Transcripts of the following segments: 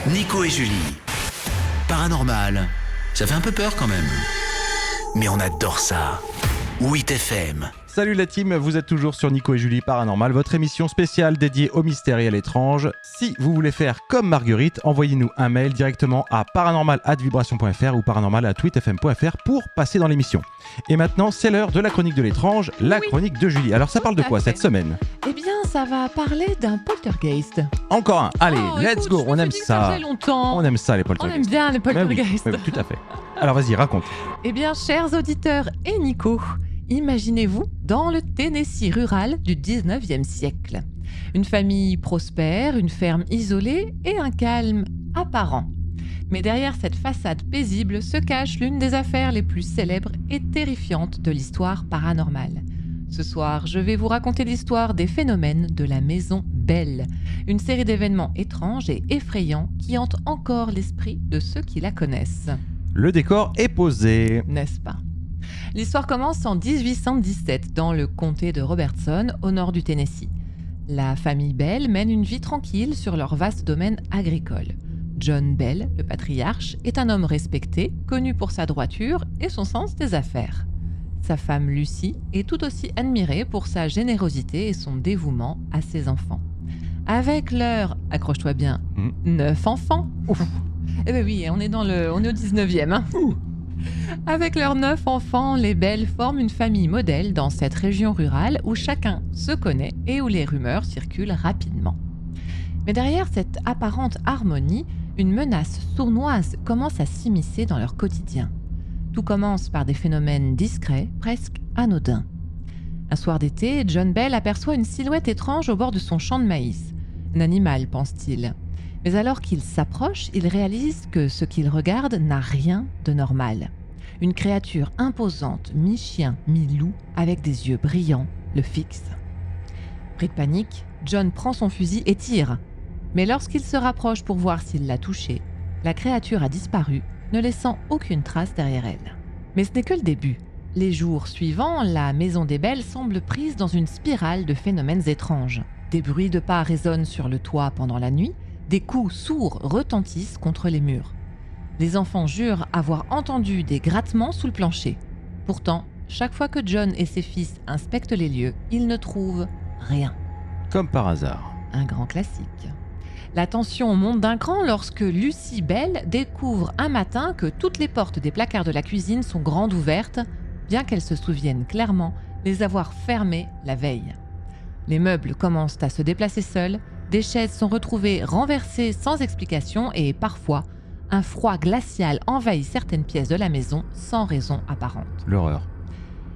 Nico et Julie. Paranormal, ça fait un peu peur quand même. Mais on adore ça. 8FM. Salut la team, vous êtes toujours sur Nico et Julie Paranormal, votre émission spéciale dédiée au mystère et à l'étrange. Si vous voulez faire comme Marguerite, envoyez-nous un mail directement à paranormal@vibration.fr ou paranormal@8fm.fr pour passer dans l'émission. Et maintenant, c'est l'heure de la chronique de l'étrange, la chronique de Julie. Alors ça parle de quoi cette semaine ? Eh bien, ça va parler d'un poltergeist. Encore un, allez, let's écoute, go, je me on suis aime dit que ça. faisait longtemps. On aime ça les On poltergeists. aime bien les Mais oui, poltergeists. mais oui, tout à fait. Alors vas-y, raconte. Eh bien, chers auditeurs et Nico, imaginez-vous dans le Tennessee rural du 19e siècle. Une famille prospère, une ferme isolée et un calme apparent. Mais derrière cette façade paisible se cache l'une des affaires les plus célèbres et terrifiantes de l'histoire paranormale. Ce soir, je vais vous raconter l'histoire des phénomènes de la maison Bell, une série d'événements étranges et effrayants qui hantent encore l'esprit de ceux qui la connaissent. Le décor est posé. N'est-ce pas ? L'histoire commence en 1817 dans le comté de Robertson, au nord du Tennessee. La famille Bell mène une vie tranquille sur leur vaste domaine agricole. John Bell, le patriarche, est un homme respecté, connu pour sa droiture et son sens des affaires. Sa femme Lucy est tout aussi admirée pour sa générosité et son dévouement à ses enfants. Avec leur, accroche-toi bien, 9 enfants. Ouf. Eh bien oui, on est au 19e. Hein. Avec leurs 9 enfants, les Bell forment une famille modèle dans cette région rurale où chacun se connaît et où les rumeurs circulent rapidement. Mais derrière cette apparente harmonie, une menace sournoise commence à s'immiscer dans leur quotidien. Tout commence par des phénomènes discrets, presque anodins. Un soir d'été, John Bell aperçoit une silhouette étrange au bord de son champ de maïs. Un animal, pense-t-il. Mais alors qu'il s'approche, il réalise que ce qu'il regarde n'a rien de normal. Une créature imposante, mi-chien, mi-loup, avec des yeux brillants, le fixe. Pris de panique, John prend son fusil et tire. Mais lorsqu'il se rapproche pour voir s'il l'a touché, la créature a disparu, ne laissant aucune trace derrière elle. Mais ce n'est que le début. Les jours suivants, la maison des Bell semble prise dans une spirale de phénomènes étranges. Des bruits de pas résonnent sur le toit pendant la nuit, des coups sourds retentissent contre les murs. Les enfants jurent avoir entendu des grattements sous le plancher. Pourtant, chaque fois que John et ses fils inspectent les lieux, ils ne trouvent rien. Comme par hasard. Un grand classique. La tension monte d'un cran lorsque Lucy Bell découvre un matin que toutes les portes des placards de la cuisine sont grandes ouvertes, bien qu'elle se souvienne clairement les avoir fermées la veille. Les meubles commencent à se déplacer seuls, des chaises sont retrouvées renversées sans explication et parfois, un froid glacial envahit certaines pièces de la maison sans raison apparente. L'horreur.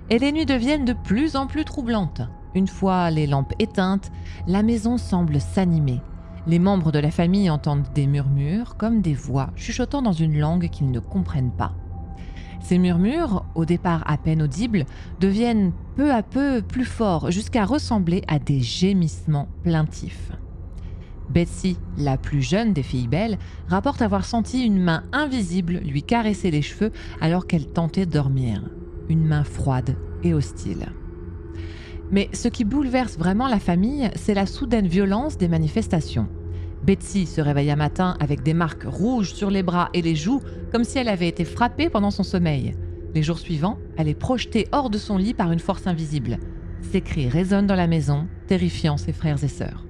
Et les nuits deviennent de plus en plus troublantes. Une fois les lampes éteintes, la maison semble s'animer. Les membres de la famille entendent des murmures, comme des voix chuchotant dans une langue qu'ils ne comprennent pas. Ces murmures, au départ à peine audibles, deviennent peu à peu plus forts, jusqu'à ressembler à des gémissements plaintifs. Betsy, la plus jeune des filles Bell, rapporte avoir senti une main invisible lui caresser les cheveux alors qu'elle tentait de dormir. Une main froide et hostile. Mais ce qui bouleverse vraiment la famille, c'est la soudaine violence des manifestations. Betsy se réveille un matin avec des marques rouges sur les bras et les joues, comme si elle avait été frappée pendant son sommeil. Les jours suivants, elle est projetée hors de son lit par une force invisible. Ses cris résonnent dans la maison, terrifiant ses frères et sœurs.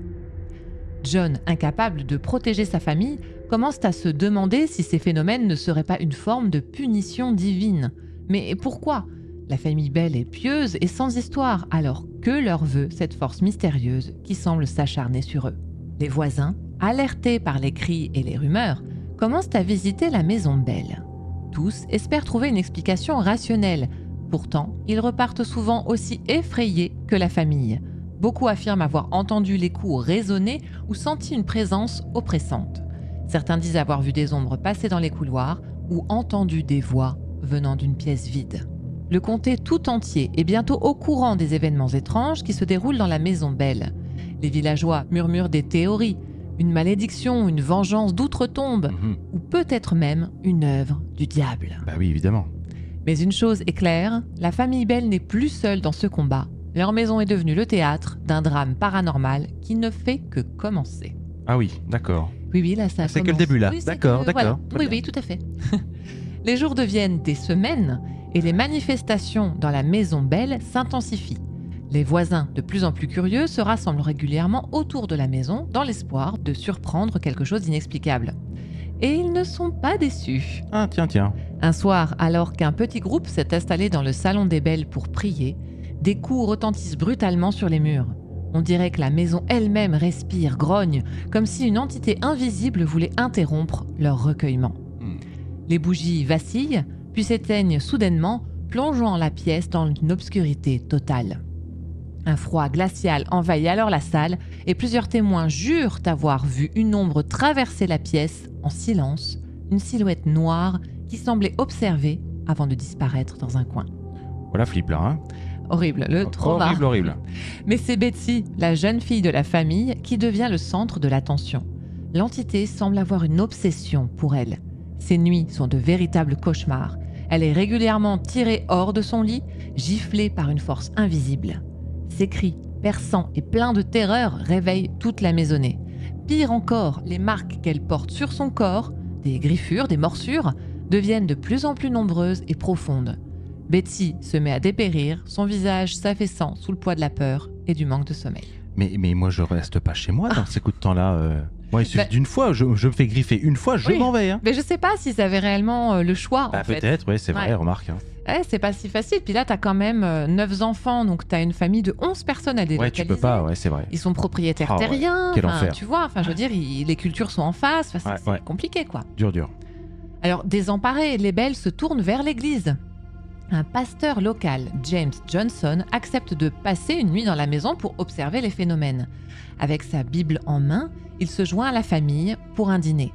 John, incapable de protéger sa famille, commence à se demander si ces phénomènes ne seraient pas une forme de punition divine. Mais pourquoi ? La famille Bell est pieuse et sans histoire, alors que leur veut cette force mystérieuse qui semble s'acharner sur eux. Les voisins, alertés par les cris et les rumeurs, commencent à visiter la maison Bell. Tous espèrent trouver une explication rationnelle. Pourtant, ils repartent souvent aussi effrayés que la famille. Beaucoup affirment avoir entendu les coups résonner ou senti une présence oppressante. Certains disent avoir vu des ombres passer dans les couloirs ou entendu des voix venant d'une pièce vide. Le comté tout entier est bientôt au courant des événements étranges qui se déroulent dans la maison Bell. Les villageois murmurent des théories, une malédiction, une vengeance d'outre-tombe, ou peut-être même une œuvre du diable. Bah oui, évidemment. Mais une chose est claire, la famille Bell n'est plus seule dans ce combat. Leur maison est devenue le théâtre d'un drame paranormal qui ne fait que commencer. Ah oui, d'accord. Oui, là, ça C'est que commence. le début, là. Oui, c'est D'accord, que- d'accord. voilà. Très Oui, tout à fait. Les jours deviennent des semaines et les manifestations dans la maison Bell s'intensifient. Les voisins, de plus en plus curieux, se rassemblent régulièrement autour de la maison dans l'espoir de surprendre quelque chose d'inexplicable. Et ils ne sont pas déçus. Ah, tiens. Un soir, alors qu'un petit groupe s'est installé dans le salon des Belles pour prier, des coups retentissent brutalement sur les murs. On dirait que la maison elle-même respire, grogne, comme si une entité invisible voulait interrompre leur recueillement. Les bougies vacillent, puis s'éteignent soudainement, plongeant la pièce dans une obscurité totale. Un froid glacial envahit alors la salle et plusieurs témoins jurent avoir vu une ombre traverser la pièce en silence, une silhouette noire qui semblait observer avant de disparaître dans un coin. Voilà, flip là. Hein. Horrible, le trauma. Horrible. Mais c'est Betsy, la jeune fille de la famille, qui devient le centre de l'attention. L'entité semble avoir une obsession pour elle. Ses nuits sont de véritables cauchemars. Elle est régulièrement tirée hors de son lit, giflée par une force invisible. Ses cris, perçants et pleins de terreur, réveillent toute la maisonnée. Pire encore, les marques qu'elle porte sur son corps, des griffures, des morsures, deviennent de plus en plus nombreuses et profondes. Betsy se met à dépérir, son visage s'affaissant sous le poids de la peur et du manque de sommeil. Mais moi, je reste pas chez moi dans ces coups de temps-là. Moi, il suffit Bah- d'une fois, je me fais griffer une fois, je Oui. m'en vais. Hein. Mais je sais pas s'ils avaient réellement le choix, en fait. Peut-être, oui, c'est vrai, Ouais. remarque. Hein. Ouais, c'est pas si facile. Puis là, t'as quand même 9 enfants, donc t'as une famille de 11 personnes à Ouais, délocaliser. tu peux pas, ouais, c'est vrai. Ils sont propriétaires Ah ouais, terriens. quel Enfin, enfer. tu vois, je veux dire, les cultures sont en face. Enfin, c'est Ouais. compliqué, quoi. Dur. Alors, désemparés, les Belles se tournent vers l'église. Un pasteur local, James Johnson, accepte de passer une nuit dans la maison pour observer les phénomènes. Avec sa Bible en main, il se joint à la famille pour un dîner.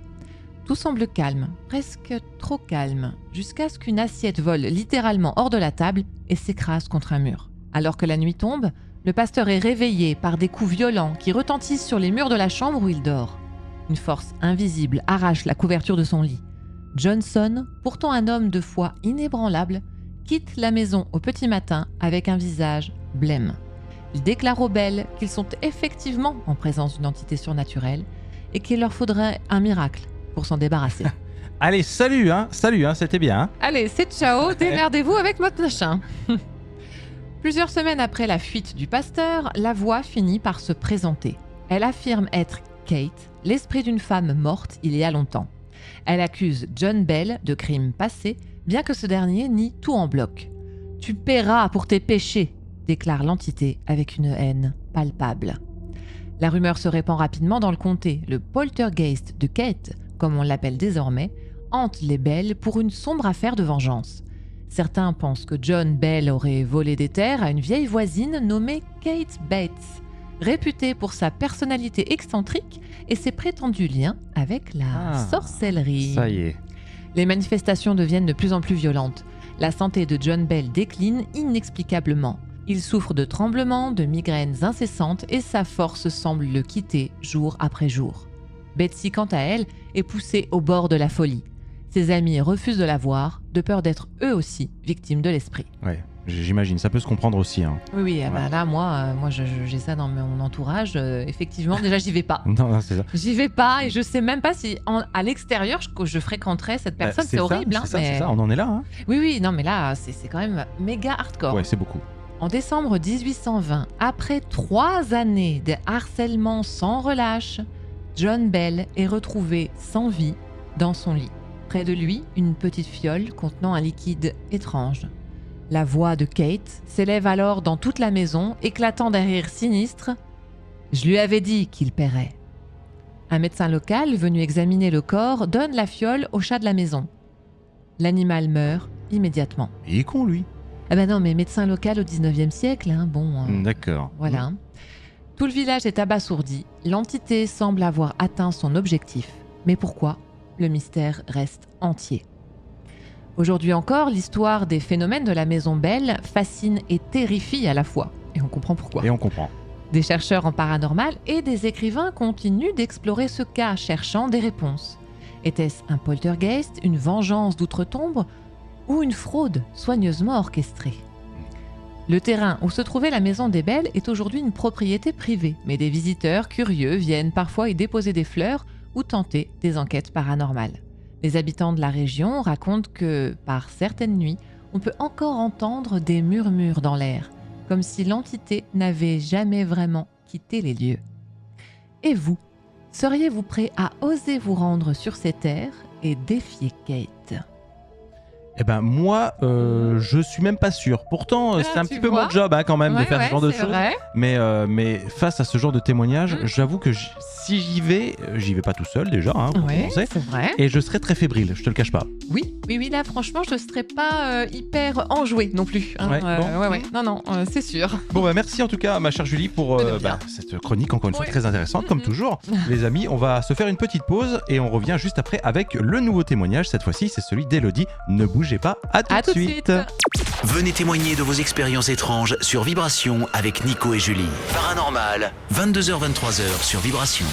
Tout semble calme, presque trop calme, jusqu'à ce qu'une assiette vole littéralement hors de la table et s'écrase contre un mur. Alors que la nuit tombe, le pasteur est réveillé par des coups violents qui retentissent sur les murs de la chambre où il dort. Une force invisible arrache la couverture de son lit. Johnson, pourtant un homme de foi inébranlable, quitte la maison au petit matin avec un visage blême. Il déclare aux Belles qu'ils sont effectivement en présence d'une entité surnaturelle et qu'il leur faudrait un miracle pour s'en débarrasser. Allez, salut, c'était bien. Hein. Allez, c'est ciao, démerdez-vous avec votre machin. Plusieurs semaines après la fuite du pasteur, la voix finit par se présenter. Elle affirme être Kate, l'esprit d'une femme morte il y a longtemps. Elle accuse John Bell de crimes passés, bien que ce dernier nie tout en bloc. « Tu paieras pour tes péchés », déclare l'entité avec une haine palpable. La rumeur se répand rapidement dans le comté. Le poltergeist de Kate, comme on l'appelle désormais, hante les Bell pour une sombre affaire de vengeance. Certains pensent que John Bell aurait volé des terres à une vieille voisine nommée Kate Bates, réputée pour sa personnalité excentrique et ses prétendus liens avec la sorcellerie. Ça y est. Les manifestations deviennent de plus en plus violentes. La santé de John Bell décline inexplicablement. Il souffre de tremblements, de migraines incessantes et sa force semble le quitter jour après jour. Betsy, quant à elle, est poussée au bord de la folie. Ses amis refusent de la voir, de peur d'être eux aussi victimes de l'esprit. Ouais, j'imagine, ça peut se comprendre aussi. Hein. Oui, là, moi j'ai ça dans mon entourage. Effectivement, déjà, j'y vais pas. Non, c'est ça. J'y vais pas et je sais même pas si à l'extérieur je fréquenterais cette personne. C'est horrible, hein, mais... C'est ça, on en est là. Hein. Oui, non, mais là, c'est quand même méga hardcore. Ouais, c'est beaucoup. En décembre 1820, après 3 années de harcèlement sans relâche, John Bell est retrouvé sans vie dans son lit. Près de lui, une petite fiole contenant un liquide étrange. La voix de Kate s'élève alors dans toute la maison, éclatant d'un rire sinistre. « Je lui avais dit qu'il paierait. » Un médecin local venu examiner le corps donne la fiole au chat de la maison. L'animal meurt immédiatement. Il est con, lui. Ah ben non, mais médecin local au 19e siècle, hein, bon... D'accord. Voilà. Tout le village est abasourdi. L'entité semble avoir atteint son objectif. Mais pourquoi ? Le mystère reste entier. Aujourd'hui encore, l'histoire des phénomènes de la maison Bell fascine et terrifie à la fois. Et on comprend pourquoi. Et on comprend. Des chercheurs en paranormal et des écrivains continuent d'explorer ce cas, cherchant des réponses. Était-ce un poltergeist, une vengeance d'outre-tombe ou une fraude soigneusement orchestrée ? Le terrain où se trouvait la maison des Bell est aujourd'hui une propriété privée, mais des visiteurs curieux viennent parfois y déposer des fleurs ou tenter des enquêtes paranormales. Les habitants de la région racontent que, par certaines nuits, on peut encore entendre des murmures dans l'air, comme si l'entité n'avait jamais vraiment quitté les lieux. Et vous, seriez-vous prêt à oser vous rendre sur ces terres et défier Kate ? Eh ben moi, je suis même pas sûr. Pourtant, c'est un tu petit peu vois mon job quand même de faire ce genre de c'est choses. vrai. Mais face à ce genre de témoignages, j'avoue que si j'y vais pas tout seul déjà, pour commencer. C'est vrai. Et je serais très fébrile, je te le cache pas. Oui, là, franchement, je ne serais pas hyper enjouée non plus. Ouais, bon. Non, c'est sûr. Bon bah merci en tout cas ma chère Julie pour De rien. cette chronique encore une fois Ouais. très intéressante comme toujours. Les amis, on va se faire une petite pause et on revient juste après avec le nouveau témoignage. Cette fois-ci, c'est celui d'Elodie. Ne bougez pas, à tout de suite. Venez témoigner de vos expériences étranges sur Vibration avec Nico et Julie. Paranormal, 22h-23h sur Vibration.